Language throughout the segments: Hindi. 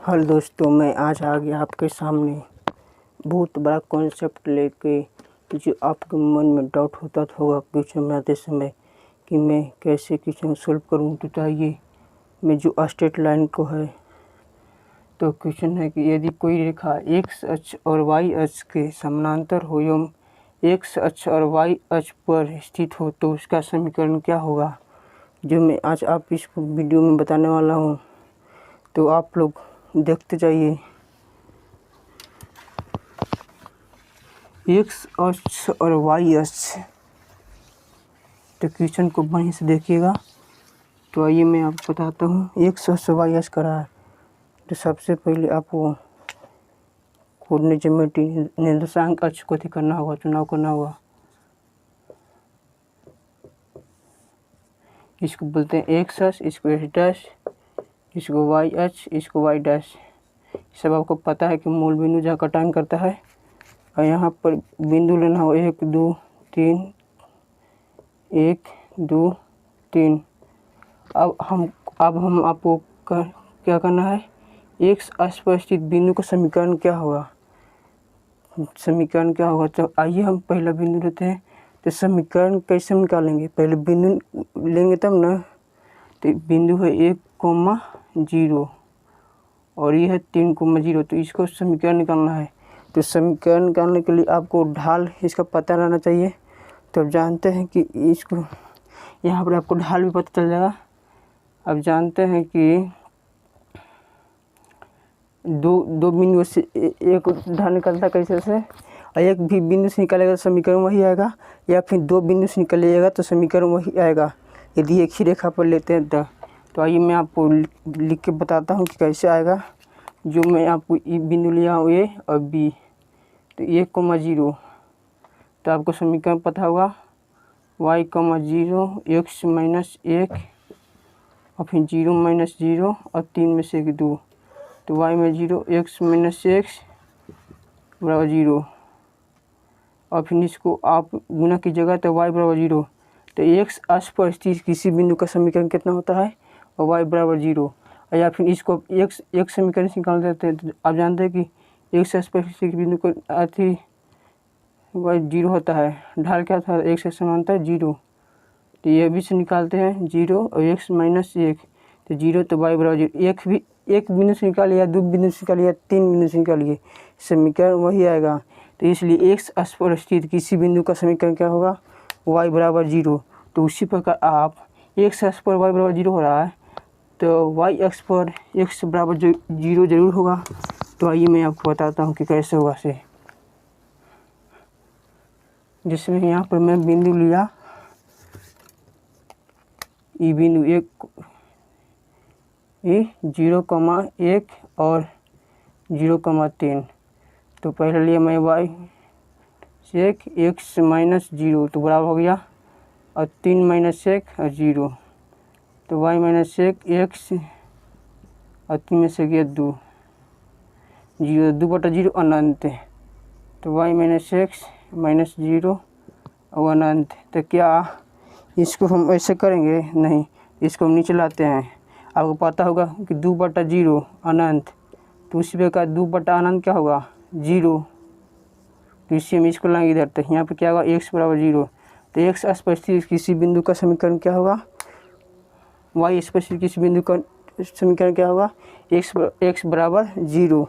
हेलो दोस्तों, मैं आज आ गया आपके सामने बहुत बड़ा कॉन्सेप्ट लेके। जो आपके मन में डाउट होता होगा क्वेश्चन बनाते समय कि मैं कैसे क्वेश्चन सोल्व करूं, तो आइए मैं जो स्ट्रेट लाइन को है, तो क्वेश्चन है कि यदि कोई रेखा एक्स अक्ष और वाई अक्ष के समानांतर हो एवं एक्स अक्ष और वाई अक्ष पर स्थित हो तो उसका समीकरण क्या होगा, जो मैं आज आप इसको वीडियो में बताने वाला हूँ। तो आप लोग देखते जाइए। एक्स अक्ष और वाई अक्ष, तो क्वेश्चन को वहीं से देखिएगा। तो आइए मैं आपको बताता हूँ एक्स अक्ष वाई अक्ष करा है। तो सबसे पहले आपको कोऑर्डिनेट ज्योमेट्री निर्देशांक अक्ष को करना होगा, चुनाव करना होगा। इसको बोलते हैं एक्स अक्ष, इसको एक्स डैश, इसको वाई अक्ष, इसको वाई डैश। सब आपको पता है कि मूल बिंदु जहाँ कटान करता है, और यहाँ पर बिंदु लेना हो 1 2 3, 1 2 3। अब हम आपको क्या करना है, एक्स अक्ष पर स्थित बिंदु का समीकरण क्या होगा। तो आइए हम पहला बिंदु लेते हैं। तो समीकरण कैसे निकालेंगे, पहले बिंदु लेंगे तब ना। तो बिंदु है 1,0 और ये है 3,0, तो इसको समीकरण निकालना है। तो समीकरण निकालने के लिए आपको ढाल इसका पता रहना चाहिए। तो अब जानते हैं कि इसको यहाँ पर आपको ढाल भी पता चल जाएगा। अब जानते हैं कि दो बिंदु से एक ढाल निकलता कैसे से, और एक भी बिंदु से निकालेगा तो समीकरण वही आएगा, या फिर दो बिंदु से निकलेगा तो समीकरण वही आएगा यदि एक ही रेखा पर लेते हैं तो आइए मैं आपको लिख के बताता हूँ कि कैसे आएगा। जो मैं आपको बिंदु लिया हूँ ए और बी, तो 1,0, तो आपको समीकरण पता होगा y,0 x - 1 और फिर 0 - 0 और 3 में से 2, तो y में 0 x - x बराबर 0, और फिर इसको आप गुना कीजिएगा तो y बराबर 0। तो x अक्ष पर स्थित किसी बिंदु का समीकरण कितना होता है, और y बराबर 0। या फिर इसको एक समीकरण से निकाल देते हैं। तो आप जानते हैं कि x अक्ष पर स्थित बिंदु को अति y 0 होता है। ढाल क्या था, x के समांतर 0, तो ये भी से निकालते हैं 0 और x - 1, तो 0, तो y बराबर 0। एक बिंदु से निकालिए, दो बिंदु से निकालिए, 3 बिंदु से निकालिए, समीकरण वही आएगा। तो इसलिए एक्स अक्ष पर स्थित किसी बिंदु का समीकरण क्या होगा, y बराबर 0। तो उसी प्रकार आप एक्स अक्ष पर y बराबर 0 हो रहा है, तो y अक्ष पर x बराबर 0 जरूर होगा। तो आइए मैं आपको बताता हूँ कि कैसे होगा से। जिसमें यहाँ पर मैं बिंदु लिया, ये बिंदु 0,1 और 0,3। तो पहले लिया मैं y से x - 0, तो बराबर हो गया, और 3 - 1 और 0, तो y - 1 x और 3 में से गया 2, 0, 2/0 अनंत, तो y - x - 0 और अनंत। तो क्या इसको हम ऐसे करेंगे, नहीं, इसको हम नीचे लाते हैं। आपको पता होगा कि 2/0 अनंत, तो उसी प्रकार 2/अनंत क्या होगा, 0। तो इससे हम इसको लाएंगे इधर, तो यहाँ पे क्या होगा, x बराबर 0। तो x अक्ष पर स्थित किसी बिंदु का समीकरण क्या होगा, y अक्ष पर स्थित किसी बिंदु का समीकरण क्या होगा, x बराबर 0।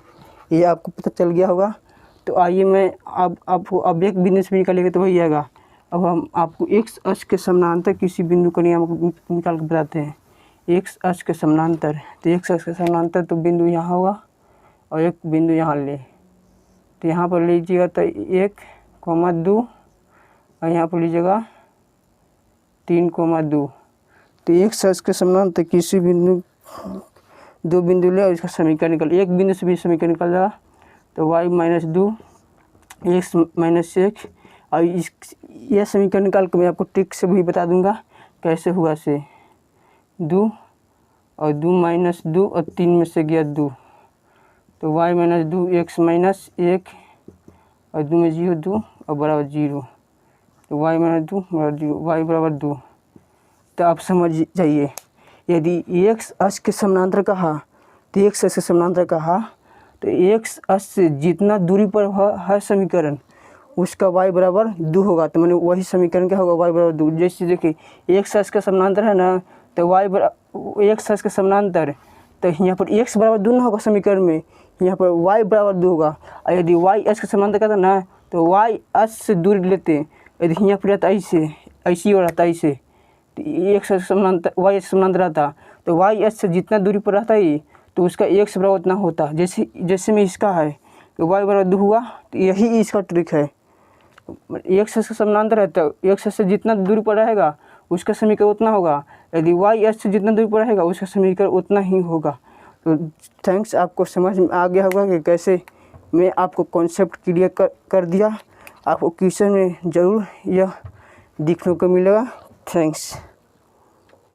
ये आपको पता चल गया होगा। तो आइए मैं अब एक बिंदु से निकालेंगे तो वही आएगा। अब हम आपको x अक्ष के समानांतर किसी बिंदु का नियम निकाल के बताते हैं। x अक्ष के समानांतर, तो x अक्ष के समानांतर तो बिंदु यहाँ होगा और एक बिंदु यहाँ ले, तो यहाँ पर लीजिएगा तो 1,2 और यहाँ पर लीजिएगा 3,2। तो x अक्ष के समानांतर किसी बिंदु, दो बिंदु ले और इसका समीकरण निकल, एक बिंदु से भी समीकरण निकल जाएगा। तो y - 2 x - 1, और यह समीकरण निकाल कर मैं आपको ट्रिक से भी बता दूंगा कैसे हुआ से। 2 और 2 - 2 और 3 में से गया 2, तो y - 2 x - 1 और 2 में 0 2 और बराबर 0, तो y - 2 बराबर 0, y बराबर 2। तो आप समझ जाइए, यदि x अक्ष के समानांतर कहा तो एक्स अक्ष के समानांतर कहा, तो एक्स अक्ष से जितना दूरी पर है समीकरण उसका y बराबर 2 होगा। तो मैंने वही समीकरण क्या होगा, y बराबर 2। जैसे देखिए एक्स अक्ष का समानांतर है ना, तो y बराबर एक्स अक्ष का समानांतर, तो यहाँ पर x बराबर 2 ना होगा समीकरण में, यहाँ पर y बराबर 2 होगा। और यदि y अक्ष का समानांतर कहता ना, तो y अक्ष से दूरी लेते, यदि यहाँ पर रहता ऐसे ऐसी हो रहता ऐसे, तो एक्स अक्ष समानांतर y अक्ष समानांतर रहता, तो y अक्ष से जितना दूरी पर रहता ही तो उसका x बराबर उतना होता। जैसे में इसका है तो y बराबर 2 हुआ, तो यही इसका ट्रिक है। एक्स अक्ष समानांतर है तो एक्स अक्ष से जितना दूरी पर रहेगा उसका समीकरण उतना होगा, यदि y अक्ष से जितना दूरी पर रहेगा उसका समीकरण उतना ही होगा। तो थैंक्स, आपको समझ में आ गया होगा कि कैसे मैं आपको कॉन्सेप्ट क्लियर कर दिया। आपको क्वेश्चन में ज़रूर यह दिखने को मिलेगा। थैंक्स।